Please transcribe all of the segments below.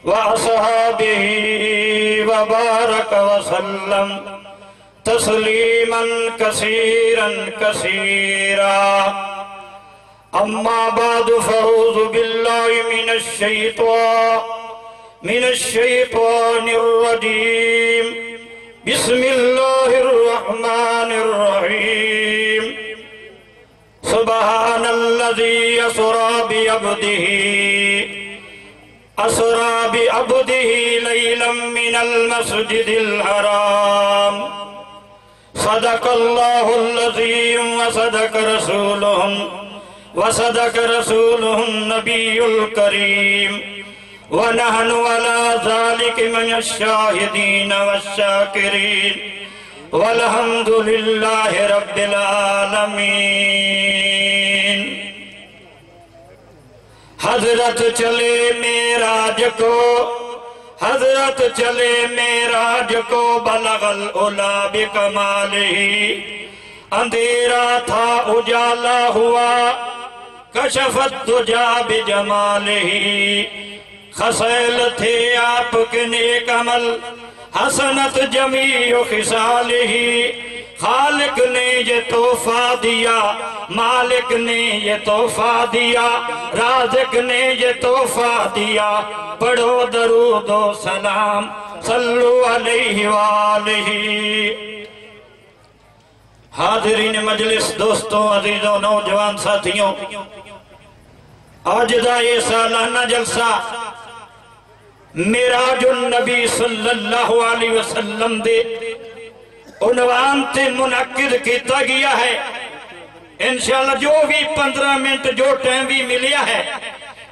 وأصحابه وبارك وسلم تسليما كثيرا كثيرا. أما بعد فأعوذ بالله من الشيطان الرجيم. بسم الله الرحمن الرحيم. سبحان الذي أسرى بعبده ليلا من المسجد الحرام. صدق الله العظيم وصدق رسوله النبي الكريم. ونحن على ذلك من الشاهدين والشاكرين. والحمد لله رب العالمین. حضرت چلے معراج کو بلغ العلا بکمالہ. اندھیرا تھا اجالا ہوا کشفت دجا بجمالہ. خصیل تھے آپ کے نیک عمل حسنت جمیع خصالہ. خالق نے یہ تحفہ دیا مالک نے یہ تحفہ دیا رازق نے یہ تحفہ دیا. پڑھو درود و سلام صلو علیہ وآلہ. حاضرین مجلس، دوستوں، عزیزوں، نوجوان ساتھیوں، آج دا یہ سالانہ جلسہ معراج النبی صلی اللہ علیہ وسلم دے عنوان تے منعقد کیتا گیا ہے. انشاءاللہ جو بھی 15 منٹ جو ٹائم بھی ملیا ہے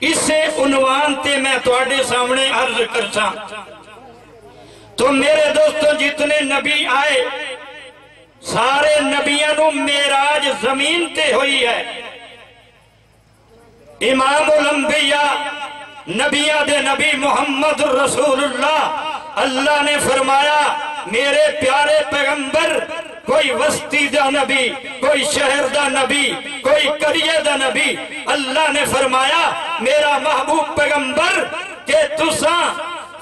اسے عنوان تے میں تواڈے سامنے عرض کرساں. تو میرے دوستوں، جتنے نبی آئے سارے نبیوں نو معراج زمین تے ہوئی ہے. امام الانبیاء نبیہ دے نبی محمد رسول اللہ، اللہ نے فرمایا میرے پیارے پیغمبر کوئی وسطی دا نبی، کوئی شہر دا نبی، کوئی قریہ دا نبی. اللہ نے فرمایا میرا محبوب پیغمبر کہ تساں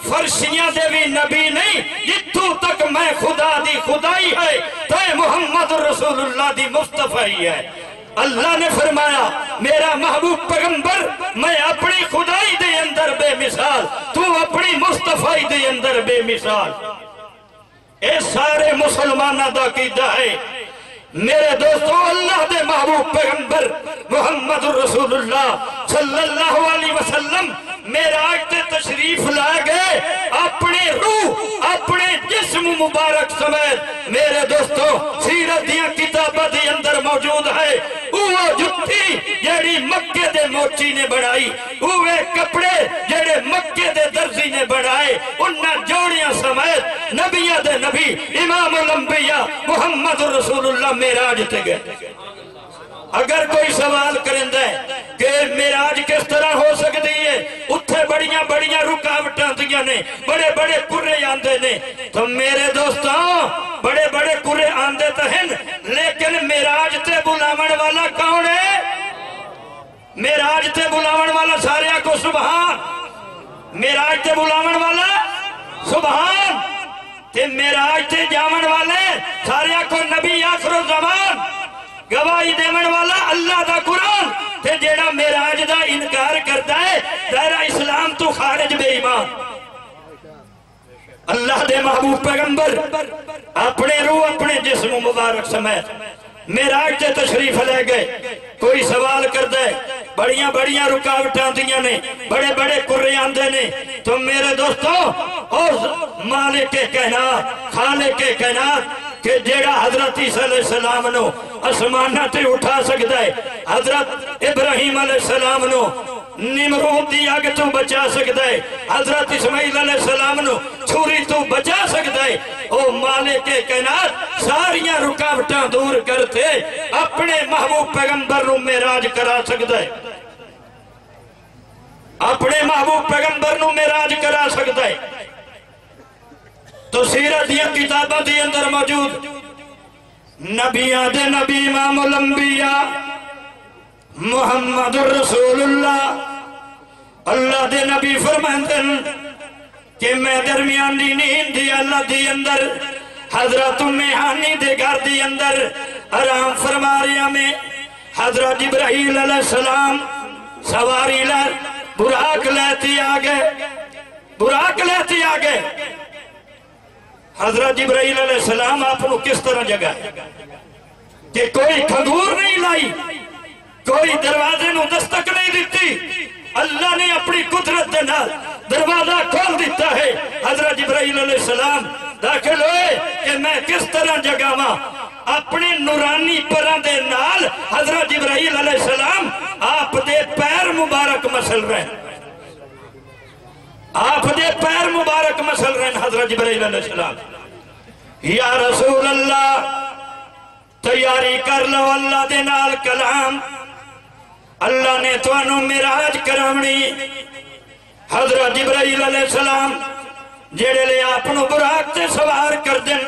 فرشیاں دے بھی نبی نہیں، جتوں تک میں خدا دی خدائی ہے تو محمد رسول اللہ دی مصطفی ہے. اللہ نے فرمایا میرا محبوب پیغمبر میں اپنی خدائی دے اندر بے مثال، تو اپنی مصطفی دے اندر بے مثال. اے سارے مسلمانہ دا قیدہ ہے. میرے دوستو، اللہ دے محبوب پیغمبر محمد رسول اللہ صلی اللہ علیہ وسلم معراج تے تشریف لائے گئے اپنے روح اپنے جسم مبارک سمیت. میرے دوستو، سیرت دیاں کتابہ دی اندر موجود ہے اوہ جتی جیڑی مکے دے موچی نے بڑھائی، اوہ کپڑے جیڑے مکے دے درزی نے بڑھائے، انہاں جوڑیاں سمیت نبیہ دے نبی امام الانبیاء محمد رسول اللہ معراج تے گئے. اگر کوئی سوال کرندہ ہے کہ معراج کس طرح ہو سکتی ہے، اتھے بڑیاں بڑیاں رکاوٹاں دیاں نے، بڑے بڑے کرے آندے نے، تو میرے دوستاں بڑے بڑے کرے آندے تو ہیں، لیکن معراج تے بلاون والا کون ہے؟ معراج تے بلاون والا سارے کو سبحان. معراج تے بلاون والا سبحان. تے معراج تے جاون والے سارے کو نبی آخر الزمان. گواہی دیون والا اللہ دا قرآن. تے جیڑا معراج دا انکار کرتا ہے دائرہ اسلام تو خارج بے ایمان. اللہ دے محبوب پیغمبر اپنے روح اپنے جسم مبارک سمیت معراج تے تشریف لے گئے. کوئی سوال کرتا ہے بڑیاں بڑیاں رکاوٹاں دیاں نے، بڑے بڑے کرے آندے نے، تو میرے دوستوں اور مالک کائنات خالق کائنات کہ جیڑا حضرت عیسیٰ علیہ السلام نو اسمانہ تے اٹھا سکتا ہے، حضرت ابراہیم علیہ السلام نو نمرود دی آگ تو بچا سکتا ہے، حضرت اسماعیل علیہ السلام نو چھوری تو بچا سکتا ہے، او مالک کائنات ساریاں رکاوٹاں دور کرتے اپنے محبوب پیغمبر نو معراج کرا سکتا ہے. اپنے محبوب پیغمبر نو معراج کرا سکتا ہے. تو سیرت دیا کتابہ دی اندر موجود نبیہ دے نبی امام الانبیاء محمد الرسول اللہ اللہ دے نبی فرماندن کہ میں درمیان دی نیند دی اللہ دی اندر حضرت ہانی دے گھر دی اندر آرام فرما رہا میں حضرت جبرائیل علیہ السلام سواری لائے براق لیتی آگئے حضرت جبرائیل علیہ السلام آپ کو کس طرح جگہ ہے کہ کوئی کھنگور نہیں لائی کوئی دروازے نو دستک نہیں دیتی اللہ نے اپنی قدرت دے نال دروازہ کھول دیتا ہے حضرت جبرائیل علیہ السلام داخل ہوئے کہ میں کس طرح جگہ ماں اپنے نورانی پران دے نال حضرت جبرائیل علیہ السلام آپ دے پیر مبارک مسل رہے ہیں حضرت جبرائیل علیہ السلام یا رسول اللہ تیاری کر لو اللہ دے نال کلام اللہ نے تو انو معراج کرامنی حضرت جبرائیل علیہ السلام جیڑے لے اپنو براق تے سوار کر دن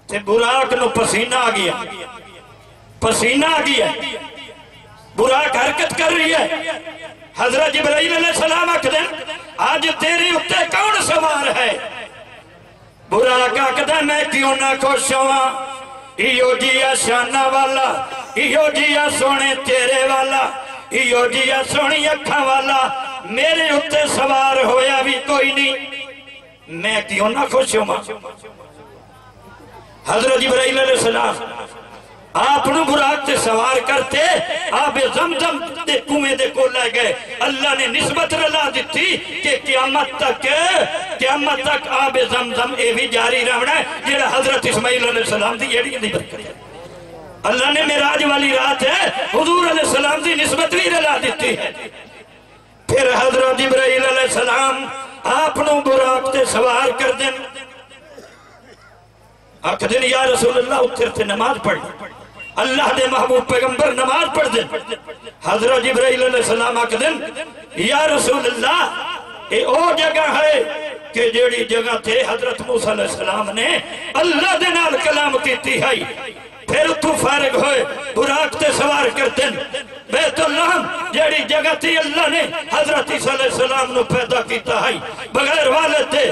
تے براق نو پسینہ آ گیا براق حرکت کر رہی ہے حضرت جبرائیل علیہ السلام اکدن آج تیری اتے کون سوار ہے براق اکدن میں کیوں نہ خوش ہوا ایو جیا شانہ والا ایو جیا سونے تیرے والا ایو جیا سونی اکھا والا میرے اتے سوار ہویا بھی کوئی نہیں میں کیوں نہ خوش ہوں حضرت جبرائیل علیہ السلام آپ نو براق تے سوار کرتے آب زمزم دے کنویں دے کو لے گئے اللہ نے نسبت رلا دیتی کہ قیامت تک آب زمزم اے بھی جاری رہنا ہے جیڑا حضرت اسماعیل علیہ السلام دی ایڑی دی برکت ہے اللہ نے معراج والی رات ہے حضور علیہ السلام دی نسبت بھی رلا دیتی ہے پھر حضرت جبرائیل علیہ السلام آپ نو براق تے سوار کر دن آکھ دن یا رسول اللہ اتھر تے نماز پڑھ اللہ دے محبوب پیغمبر نماز پڑھ دن حضرت جبرائیل علیہ السلام آکھ دن یا رسول اللہ اے او جگہ ہے کہ جیڑی جگہ تھے حضرت موسیٰ علیہ السلام نے اللہ دے نال کلام کیتی ہے پھر تو فارغ ہوئے براق تے سوار کرتن بیت اللہ جیڑی جگہ تھی اللہ نے حضرت عیسیٰ علیہ السلام نو پیدا کیتا ہے بغیر والد دے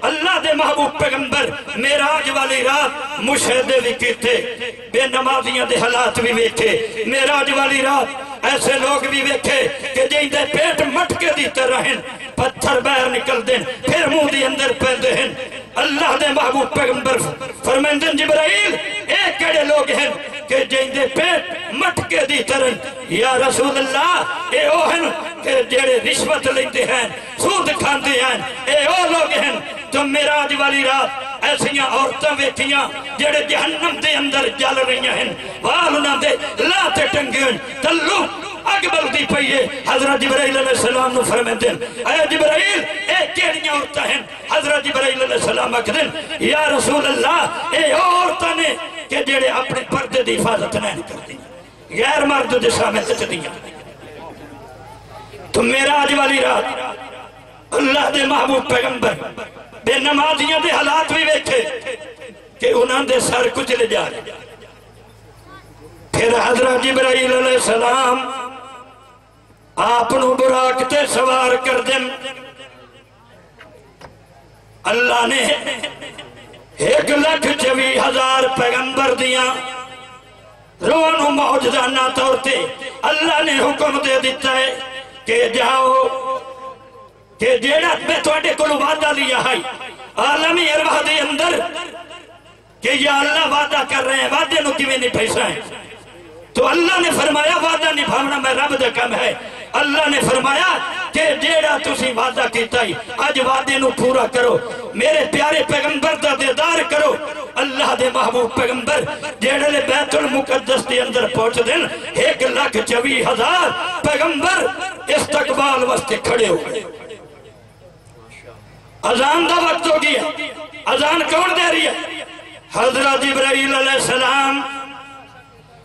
اللہ دے محبوب پیغمبر معراج والی رات مشاہدے بھی کیتے بے نمازیاں دے حالات بھی ویکھے معراج والی رات ایسے لوگ بھی ویکھے کہ جن دے پیٹ مٹکے دیتے رہن پتھر باہر نکل دیں پھر منہ دی اندر پیندے ہیں اللہ دے محبوب پیغمبر فرمائندن جبرائیل ایک کڑے لوگ ہیں کہ جن دے پیٹ مٹکے دی طرح یا رسول اللہ اے او ہیں کہ جڑے رشوت لیتے ہیں سود کھاندے ہیں اے او لوگ ہیں تو معراج والی رات ایسیاں عورتیں ویکھیاں جڑے جہنم دے اندر جل رہی ہیں وال انہاں دے لاتے ٹنگے ہیں تلو اقبل دی پئیے حضرت جبرائیل علیہ السلام نو فرمائندن اے جبرائیل اے کیڑیاں عورتیں ہیں حضرت جبرائیل علیہ السلام اکدن یا رسول اللہ اے عورتیں نے کہ جڑے اپنے پردے دی حفاظت نہیں کر دی غیر مرد دے سامنے سچ دیاں تو معراج والی رات اللہ دے محبوب پیغمبر بے نمازیاں دے حالات بھی ویکھے کہ انہاں دے سر کچلے جا رہے پھر حضرت جبرائیل علیہ السلام آپ نو براق تے سوار کر دن اللہ نے 1,24,000 پیغمبر دیاں روحانو معجزانہ طور تے اللہ نے حکم دے دیتا ہے کہ جاؤ کہ جیڑات میں توڑے کو وعدہ لیا ہے عالمی ارواح دے اندر کہ یا اللہ وعدہ کر رہے ہیں وعدے نو کیویں نہیں پیسا ہے تو اللہ نے فرمایا وعدہ نبھاونا میں رب دے کم ہے اللہ نے فرمایا کہ جیڑا تسی وعدہ کیتا ہی آج وعدے نو پورا کرو میرے پیارے پیغمبر دا دیدار کرو اللہ دے محبوب پیغمبر جیڑے لے بیت المقدس دے اندر پہنچ دن 1,24,000 پیغمبر استقبال واسطے کھڑے ہو گئے اذان دا وقت ہو گیا اذان کون دے رہی ہے حضرت جبرائیل علیہ السلام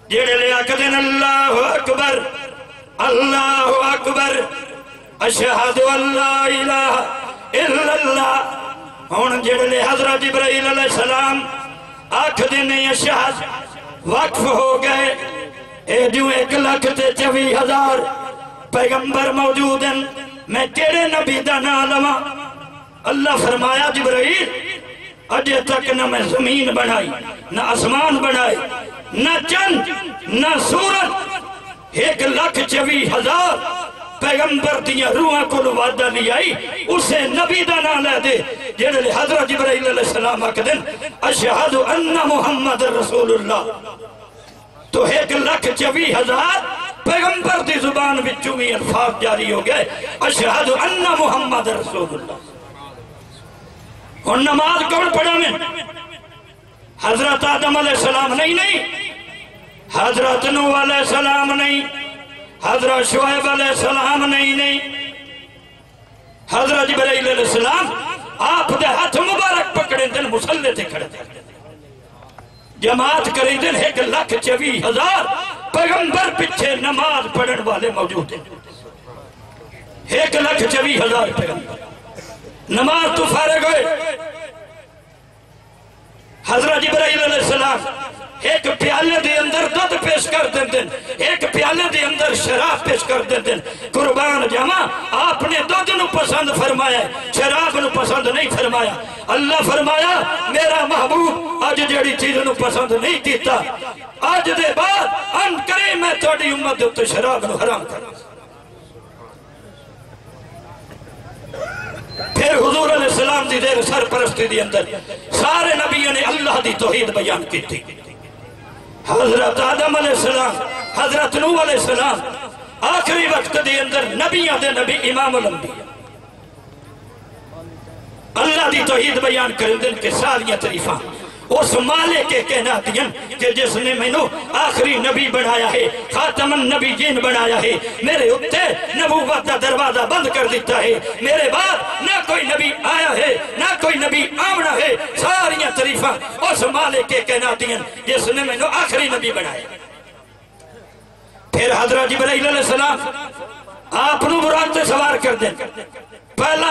جیڑے لے آکدن اللہ اکبر اللہ اکبر اشہد اللہ الہ الا اللہ ہون جیڑے لے حضرت جبرائیل علیہ السلام آکدن اشہد وقف ہو گئے اے جو 1,24,000 پیغمبر موجود ہیں، میں کیڑے نبی دا نام لواں؟ اللہ فرمایا جبرائیل اجے تک نہ میں زمین بنائی، نہ آسمان بنائے، نہ چند، نہ سورج، 1,24,000 پیغمبر دیا روحاں کو وعدہ لی آئی، اسے نبی دا نام لے دے جڑے حضرت جبرائیل علیہ السلام آکدن اشہد ان محمد رسول اللہ، تو 1,24,000 پیغمبر دی زبان وچوں بھی الفاظ جاری ہو گئے اشہد ان محمد رسول اللہ۔ اور نماز کون پڑھا میں؟ حضرت آدم علیہ السلام نہیں، حضرت نوح علیہ السلام نہیں، حضرت شعیب علیہ السلام نہیں، حضرت جبرائیل علیہ السلام آپ دے ہاتھ مبارک پکڑیں دن مسلح تے کھڑے دیں، جماعت کریں دن 1,24,000 پیغمبر پچھے نماز پڑھن والے موجود ہیں، 1,24,000 پیغمبر نماز تو فارغ ہوئے۔ حضرت جبرائیل علیہ السلام ایک پیالے دے اندر دودھ پیش کر دیں، ایک پیالے دے اندر شراب پیش کر دیں، قربان جاواں آپ نے دودھ نو پسند فرمایا، شراب نو پسند نہیں فرمایا۔ اللہ فرمایا میرا محبوب آج جڑی چیز نو پسند نہیں کیتا، آج دے بعد ان کرے میں توڑی امت دے تو شراب نو حرام کر۔ پھر حضور علیہ السلام دی دیر سرپرستی دی اندر سارے نبیوں نے اللہ دی توحید بیان کی تھی، حضرت آدم علیہ السلام، حضرت نوح علیہ السلام، آخری وقت دی اندر نبیوں دے نبی امام الانبیاء اللہ دی توحید بیان کریں دن کے ساریاں تعریفاں اس مالک کے کہنا دیں کہ جس نے میں نو آخری نبی بنایا ہے، خاتم النبیین بنایا ہے، میرے اتے نبوت کا دروازہ بند کر دیتا ہے، میرے بعد نہ کوئی نبی آیا ہے نہ کوئی نبی آمنا ہے، ساریاں تعریفاں اس مالک کے کہنا دیں جس نے میں نو آخری نبی بنایا۔ پھر حضرت جبرائیل علیہ السلام آپ نو براق تے سوار کر دیں، پہلا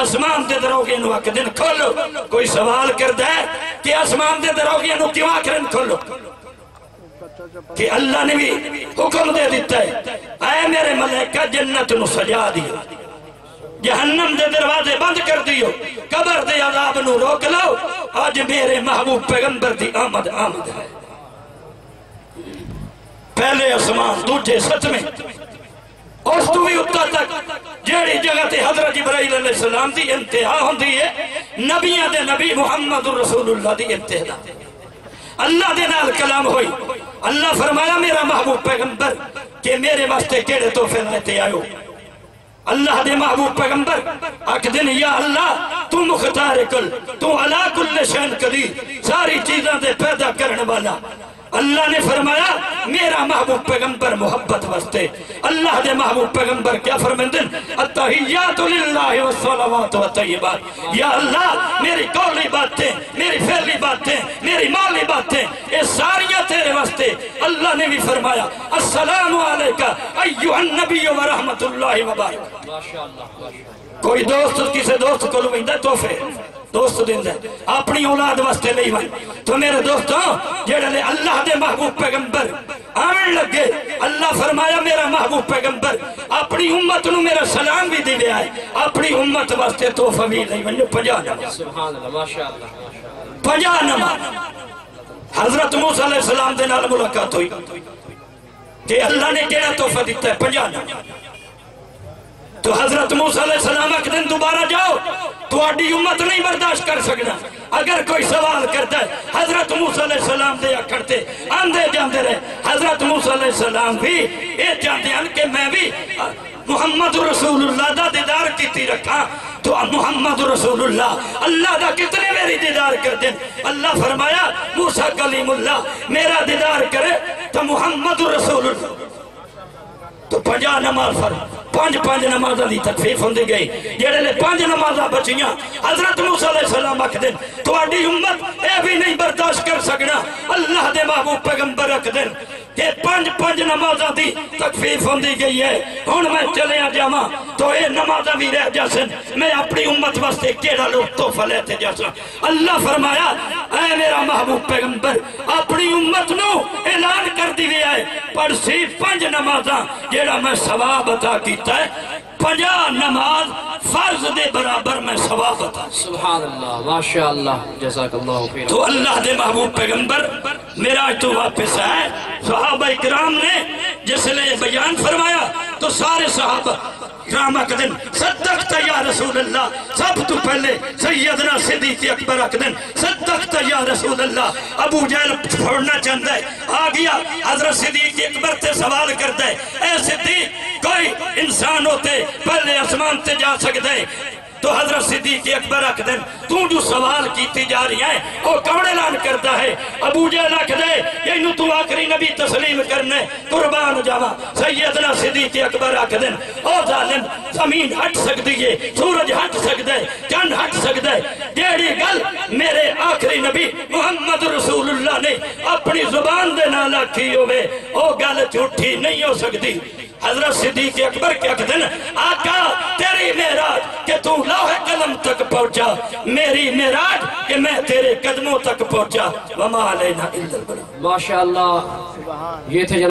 اسمان دے دروگے نو آکھ دن کھولو، کوئی سوال کردہ ہے کہ اسمان دے دروگے نو کیوں آکھ دن کھولو؟ کہ اللہ نے بھی حکم دے دیتا ہے اے میرے ملائکہ جنت نو سجا دیو، جہنم دے دروازے بند کر دیو، قبر دے عذاب نو روک لو، آج میرے محبوب پیغمبر دی آمد ہے۔ پہلے اسمان دوجے ستمیں اس تو بھی اتنا تک جیڑی جگہ تے حضرت جبرائیل علیہ السلام دی انتہا ہوندی ہے، نبیوں دے نبی محمد رسول اللہ دی انتہا، اللہ دے نال کلام ہوئی، اللہ فرمایا میرا محبوب پیغمبر کہ میرے واسطے کیڑے تحفے لیتے آئے ہو؟ اللہ دے محبوب پیغمبر آکھ دن یا اللہ تو مختار کل، تو علا کل شین قدیر، ساری چیزاں دے پیدا کرنے والا۔ اللہ نے فرمایا میرا محبوب پیغمبر محبت واسطے، اللہ دے محبوب پیغمبر کیا فرمندن التحیات للہ والصلوات والطیبات، یا اللہ میری قولی باتیں، میری فعلی باتیں، میری مالی باتیں، یہ ساریاں تیرے واسطے۔ اللہ نے بھی فرمایا السلام علیکہ ایوہ النبی ورحمت اللہ وبرکاتہ۔ کوئی دوست کسی دوست کو لوگیندہ تحفے دوست دیندہ اپنی اولاد واسطے نہیں ہوئی، تو میرے دوستوں جیڑے لے اللہ دے محبوب پیغمبر آمن لگے، اللہ فرمایا میرا محبوب پیغمبر اپنی امت نو میرا سلام بھی دے آئے، اپنی امت واسطے تحفہ بھی نہیں ہوئی۔ 50 نماز، سبحان اللہ، ماشاءاللہ، 50 نماز حضرت موسیٰ علیہ السلام دے نال ملاقات ہوئی کہ اللہ نے کیڑا تحفہ دیتا ہے 50 نماز۔ تو حضرت موسیٰ علیہ السلام ایک دن دوبارہ جاؤ تو آڈی امت نہیں برداشت کر سکنا، اگر کوئی سوال کرتا ہے حضرت موسیٰ علیہ السلام دے اکھڑتے آندے جاندے رہے۔ حضرت موسیٰ علیہ السلام بھی یہ چاہتے ہیں کہ میں بھی محمد رسول اللہ دا دیدار کیتی رکھا، تو محمد رسول اللہ دا کتنے میری دیدار کر دیں؟ اللہ فرمایا موسیٰ کلیم اللہ میرا دیدار کرے تو محمد رسول اللہ، تو 50 نماز فرق، 5 نمازہ دی تکفیف ہوندی گئی، جیڑے لے 5 نمازہ بچیاں حضرت موسیٰ علیہ السلام اکھ دن تو آڈی امت اے بھی نہیں برداشت کر سکنا۔ اللہ دے محبوب پیغمبر اکھ دن کہ پانچ نمازاں دی تکفیف ہوندی گئی ہے ہن میں چلیا جاواں تو اے نمازاں بھی رہ جاسن میں اپنی امت واسطے کیڑا لوگ تحفہ لیتے جاسن اللہ فرمایا اے میرا محبوب پیغمبر اپنی امت نو اعلان کر دی وی ہے پڑھ سی 5 نمازاں جیڑا میں ثواب عطا کیتا ہے 50 نماز فرض دے برابر میں ثواب عطا سبحان اللہ ماشاءاللہ جزاک اللہ خیر تو اللہ دے محبوب پیغمبر معراج تو واپس آئے صحابہ کرام نے جس نے بیان فرمایا تو سارے صحابہ کرام اکدن صدقتا یا رسول اللہ سب تو پہلے سیدنا صدیق اکبر اکدن صدقتا یا رسول اللہ ابو جہل پھوڑنا چاہتا ہے آ گیا حضرت صدیق اکبر تے سوال کرتا ہے اے صدیق کوئی انسان ہوتے پہلے آسمان تے جا سکتا ہے تو حضرت صدیق اکبر اکدن تو جو سوال کیتی جا رہی ہے وہ کون اعلان کرتا ہے ابو جہل اکدے یہ تو آخری نبی تسلیم کرنے قربان جاوا سیدنا صدیق اکبر اکدن او ظالم زمین ہٹ سکتی ہے سورج ہٹ سکتا ہے چند ہٹ سکتا ہے جیڑی گل میرے آخری نبی محمد رسول اللہ نے اپنی زبان دے نال آکھی ہوئے او گل جھوٹی نہیں ہو سکتی حضرت صدیق اکبر کیا کہتے ہیں آقا تیری معراج کہ تو لوح قلم تک پہنچا میری معراج کہ میں تیرے قدموں تک پہنچا وما علینا الا البلاغ ماشاءاللہ یہ تھے